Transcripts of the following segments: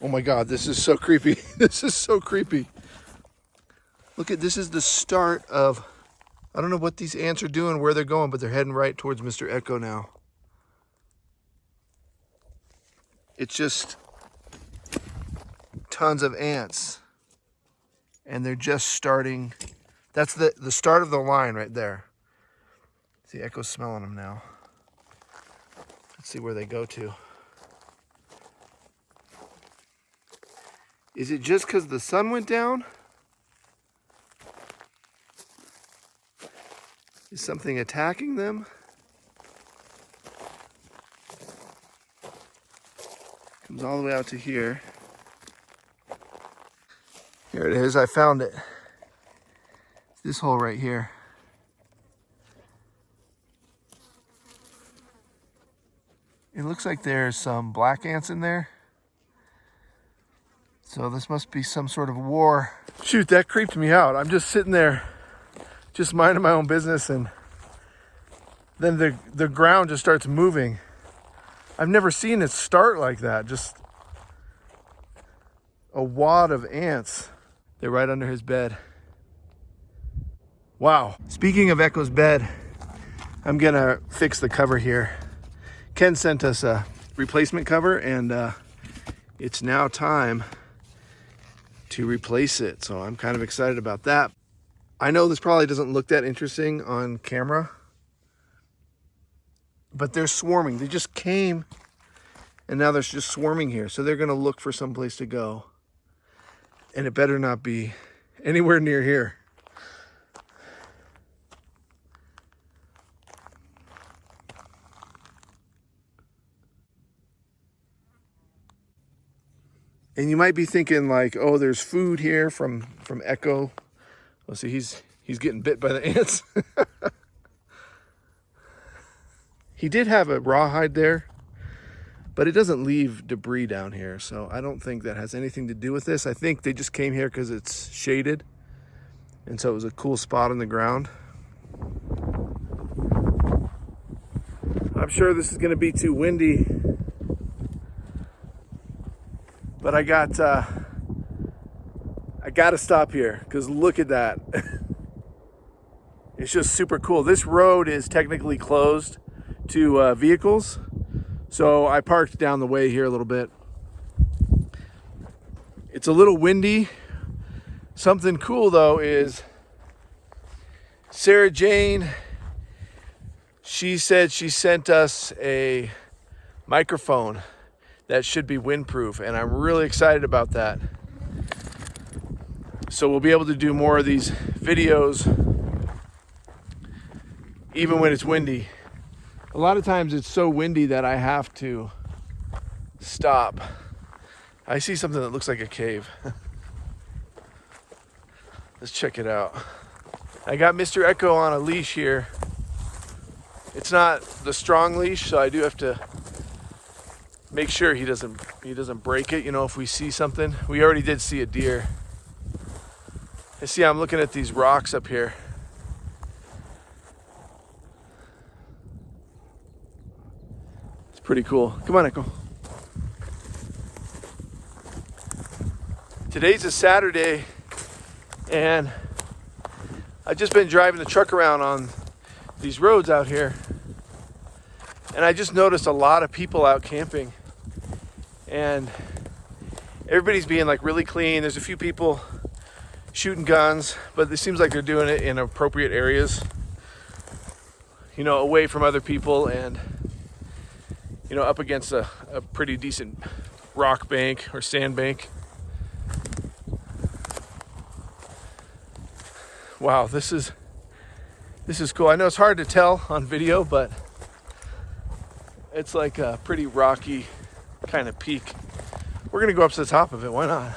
Oh my God, this is so creepy. This is so creepy. Look at, this is the start of, I don't know what these ants are doing, where they're going, but they're heading right towards Mr. Echo now. It's just tons of ants. And they're just starting. That's the start of the line right there. See, Echo's smelling them now. Let's see where they go to. Is it just because the sun went down? Is something attacking them? Comes all the way out to here. Here it is, I found it. It's this hole right here. It looks like there's some black ants in there. So this must be some sort of war. Shoot, that creeped me out. I'm just sitting there, just minding my own business, and then the ground just starts moving. I've never seen it start like that. Just a wad of ants. They're right under his bed. Wow. Speaking of Echo's bed, I'm gonna fix the cover here. Ken sent us a replacement cover, and it's now time to replace it. So I'm kind of excited about that. I know this probably doesn't look that interesting on camera, but they're swarming. They just came and now they're just swarming here. So they're gonna look for some place to go. And it better not be anywhere near here. And you might be thinking like, oh, there's food here from Echo. Oh, see, he's getting bit by the ants. He did have a rawhide there, but it doesn't leave debris down here. So I don't think that has anything to do with this. I think they just came here because it's shaded. And so it was a cool spot on the ground. I'm sure this is gonna be too windy, but I gotta stop here because look at that. It's just super cool. This road is technically closed to vehicles, so I parked down the way here a little bit. It's a little windy. Something cool though is Sarah Jane, she said she sent us a microphone that should be windproof, and I'm really excited about that. So we'll be able to do more of these videos even when it's windy. A lot of times it's so windy that I have to stop. I see something that looks like a cave. Let's check it out. I got Mr. Echo on a leash here. It's not the strong leash, so I do have to make sure he doesn't break it. You know, if we see something. We already did see a deer. And see, I'm looking at these rocks up here. It's pretty cool. Come on, Echo. Today's a Saturday, and I've just been driving the truck around on these roads out here, and I just noticed a lot of people out camping, and everybody's being like really clean. There's a few people shooting guns, but it seems like they're doing it in appropriate areas, you know, away from other people, and you know, up against a pretty decent rock bank or sand bank. Wow, this is cool. I know it's hard to tell on video, but it's like a pretty rocky kind of peak. We're gonna go up to the top of it, why not?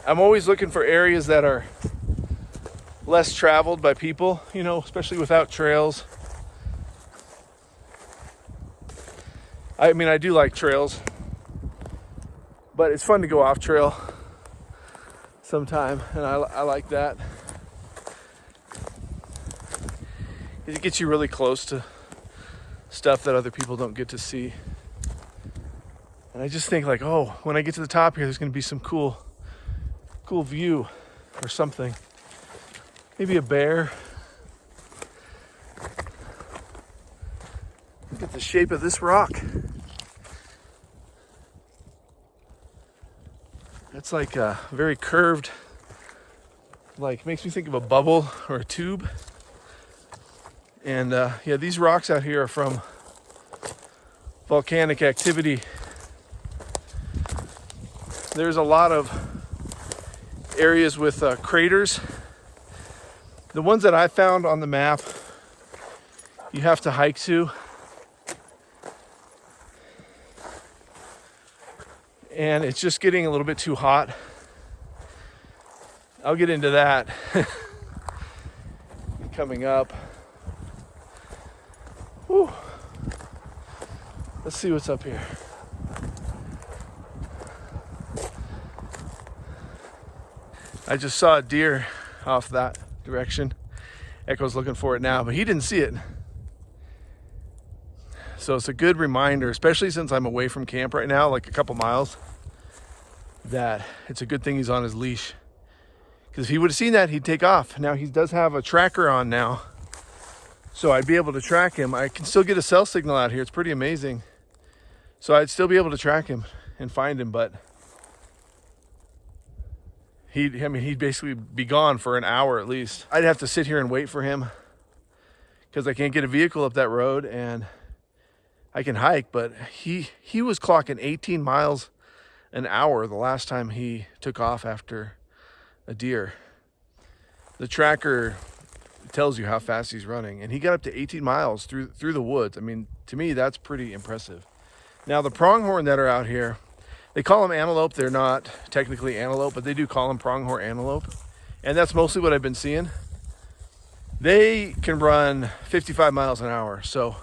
I'm always looking for areas that are less traveled by people, you know, especially without trails. I mean, I do like trails, but it's fun to go off trail sometime, and I like that. It gets you really close to stuff that other people don't get to see. And I just think like, oh, when I get to the top here, there's gonna be some cool view or something. Maybe a bear. Look at the shape of this rock. It's like a very curved, like makes me think of a bubble or a tube. And yeah, these rocks out here are from volcanic activity. There's a lot of areas with craters. The ones that I found on the map, you have to hike to. And it's just getting a little bit too hot. I'll get into that coming up. Whew. Let's see what's up here. I just saw a deer off that direction. Echo's looking for it now, but he didn't see it. So it's a good reminder, especially since I'm away from camp right now, like a couple miles, that it's a good thing he's on his leash. Because if he would have seen that, he'd take off. Now he does have a tracker on now, so I'd be able to track him. I can still get a cell signal out here. It's pretty amazing. So I'd still be able to track him and find him, but he'd basically be gone for an hour at least. I'd have to sit here and wait for him because I can't get a vehicle up that road, and I can hike, but he was clocking 18 miles an hour the last time he took off after a deer. The tracker tells you how fast he's running, and he got up to 18 miles through the woods. I mean, to me, that's pretty impressive. Now, the pronghorn that are out here, they call them antelope. They're not technically antelope, but they do call them pronghorn antelope. And that's mostly what I've been seeing. They can run 55 miles an hour. So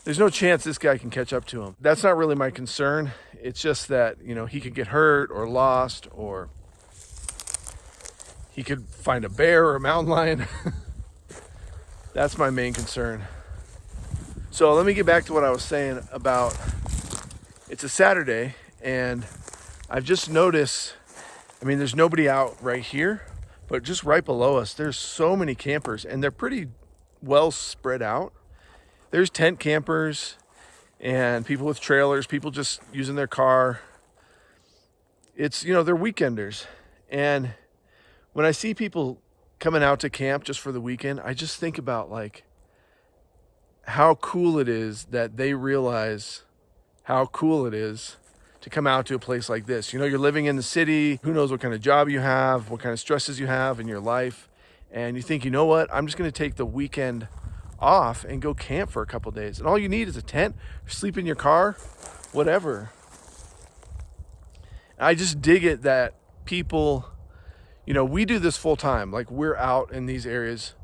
there's no chance this guy can catch up to him. That's not really my concern. It's just that, you know, he could get hurt or lost, or he could find a bear or a mountain lion. That's my main concern. So let me get back to what I was saying about, it's a Saturday, and I've just noticed, I mean, there's nobody out right here, but just right below us, there's so many campers, and they're pretty well spread out. There's tent campers and people with trailers, people just using their car. It's, you know, they're weekenders. And when I see people coming out to camp just for the weekend, I just think about like how cool it is that they realize how cool it is to come out to a place like this. You know, you're living in the city, who knows what kind of job you have, what kind of stresses you have in your life. And you think, you know what, I'm just gonna take the weekend off and go camp for a couple days. And all you need is a tent, sleep in your car, whatever. I just dig it that people, you know, we do this full time. Like, we're out in these areas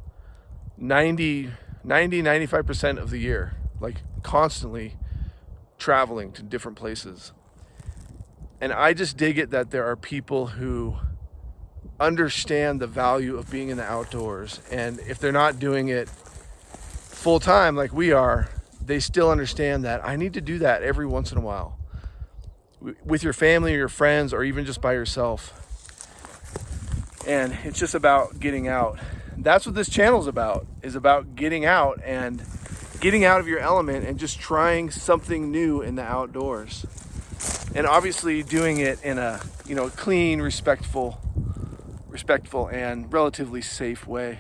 95% of the year, like constantly traveling to different places. And I just dig it that there are people who understand the value of being in the outdoors. And if they're not doing it full time like we are, they still understand that I need to do that every once in a while with your family or your friends, or even just by yourself. And it's just about getting out. That's what this channel is about getting out and getting out of your element and just trying something new in the outdoors. And obviously doing it in a, you know, clean, respectful and relatively safe way.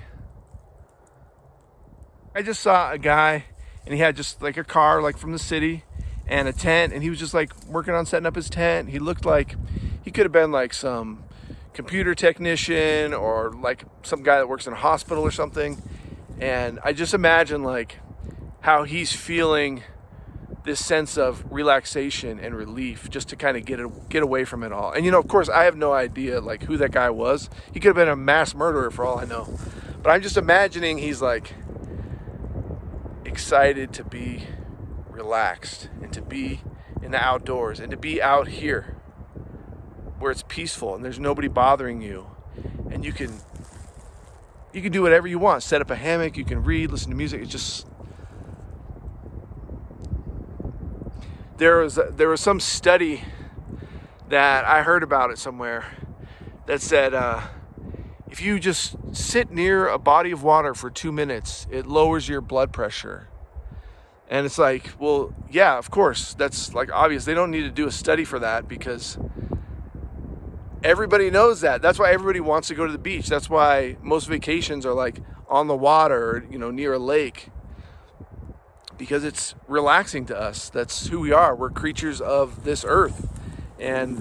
I just saw a guy, and he had just like a car, like from the city, and a tent, and he was just like working on setting up his tent. He looked like he could have been like some computer technician or like some guy that works in a hospital or something. And I just imagine like how he's feeling this sense of relaxation and relief just to kind of get away from it all. And, you know, of course, I have no idea like who that guy was. He could have been a mass murderer for all I know. But I'm just imagining he's like excited to be relaxed and to be in the outdoors and to be out here where it's peaceful and there's nobody bothering you, and you can You can do whatever you want. Set up a hammock, you can read, listen to music. It's just, there was some study that I heard about it somewhere that said if you just sit near a body of water for 2 minutes, it lowers your blood pressure. And it's like, well, yeah, of course, that's like obvious. They don't need to do a study for that because everybody knows that. That's why everybody wants to go to the beach. That's why most vacations are like on the water, you know, near a lake, because it's relaxing to us. That's who we are. We're creatures of this earth. And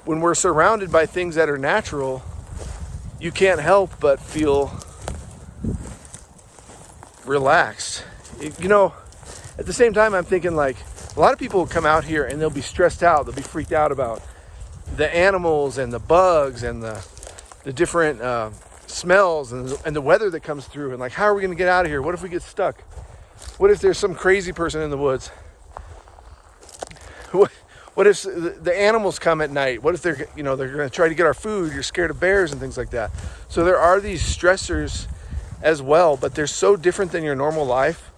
when we're surrounded by things that are natural, you can't help but feel relaxed. You know, at the same time, I'm thinking like a lot of people will come out here and they'll be stressed out. They'll be freaked out about the animals and the bugs and the different smells and the weather that comes through. And like, how are we going to get out of here? What if we get stuck? What if there's some crazy person in the woods? What if the animals come at night? What if they're going to try to get our food? You're scared of bears and things like that. So there are these stressors as well, but they're so different than your normal life.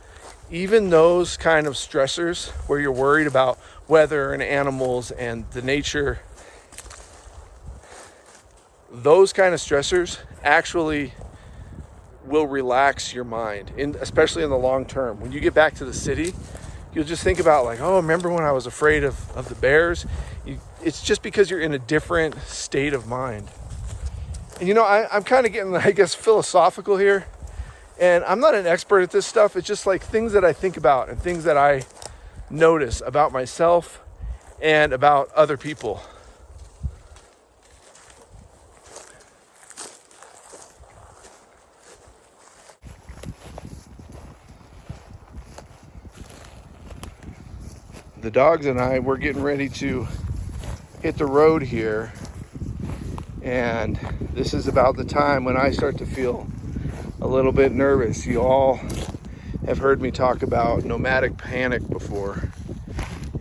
Even those kind of stressors where you're worried about weather and animals and the nature, those kind of stressors actually will relax your mind, especially in the long term. When you get back to the city, you'll just think about like, oh, remember when I was afraid of the bears? It's just because you're in a different state of mind. And you know, I'm kind of getting, I guess, philosophical here. And I'm not an expert at this stuff. It's just like things that I think about and things that I notice about myself and about other people. The dogs and I, we're getting ready to hit the road here. And this is about the time when I start to feel a little bit nervous. You all have heard me talk about nomadic panic before,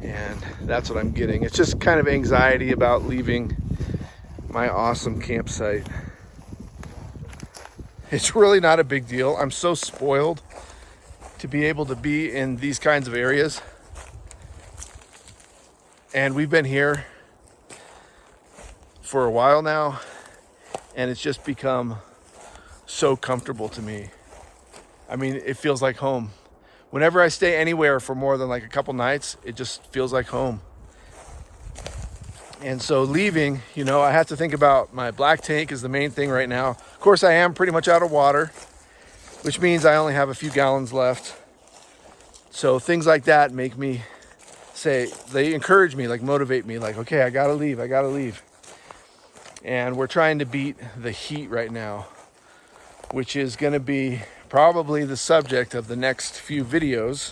and that's what I'm getting. It's just kind of anxiety about leaving my awesome campsite. It's really not a big deal. I'm so spoiled to be able to be in these kinds of areas. And we've been here for a while now, and it's just become so comfortable to me. I mean, it feels like home. Whenever I stay anywhere for more than like a couple nights, it just feels like home. And so leaving, you know, I have to think about my black tank is the main thing right now. Of course, I am pretty much out of water, which means I only have a few gallons left. So things like that make me they encourage me, like motivate me, like, okay, I gotta leave. And we're trying to beat the heat right now, which is going to be probably the subject of the next few videos,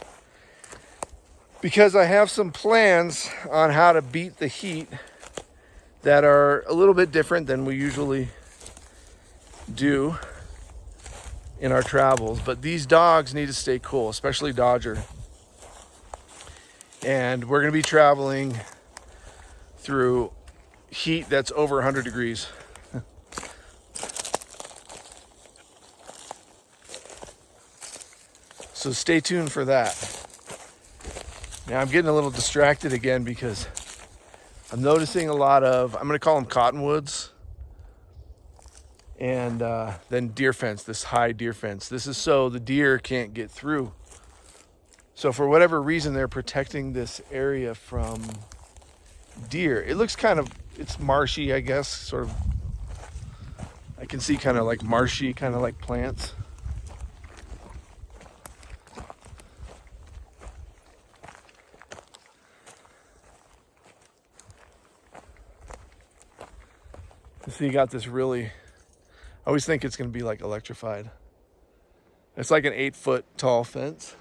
because I have some plans on how to beat the heat that are a little bit different than we usually do in our travels. But these dogs need to stay cool, especially Dodger. And we're going to be traveling through heat that's over 100 degrees. So stay tuned for that. Now I'm getting a little distracted again because I'm noticing a lot of, I'm going to call them cottonwoods, and then deer fence, this high deer fence. This is so the deer can't get through. So for whatever reason, they're protecting this area from deer. It looks kind of, it's marshy, I guess, sort of. I can see kind of like marshy, kind of like plants. So you got this really, I always think it's going to be like electrified. It's like an 8-foot tall fence.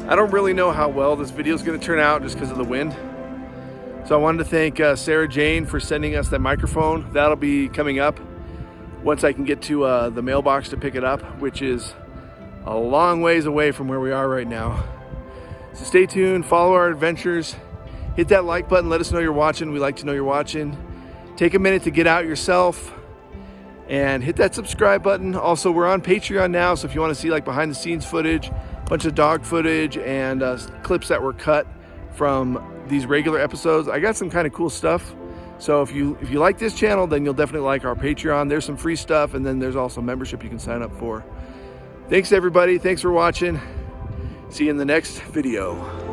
I don't really know how well this video is going to turn out just because of the wind. So I wanted to thank Sarah Jane for sending us that microphone. That'll be coming up once I can get to the mailbox to pick it up, which is a long ways away from where we are right now. So stay tuned, follow our adventures, hit that like button, let us know you're watching. We like to know you're watching. Take a minute to get out yourself and hit that subscribe button. Also, we're on Patreon now, so if you want to see like behind the scenes footage, a bunch of dog footage, and clips that were cut from these regular episodes, I got some kind of cool stuff. So if you like this channel, then you'll definitely like our Patreon. There's some free stuff, and then there's also membership you can sign up for. Thanks everybody, thanks for watching. See you in the next video.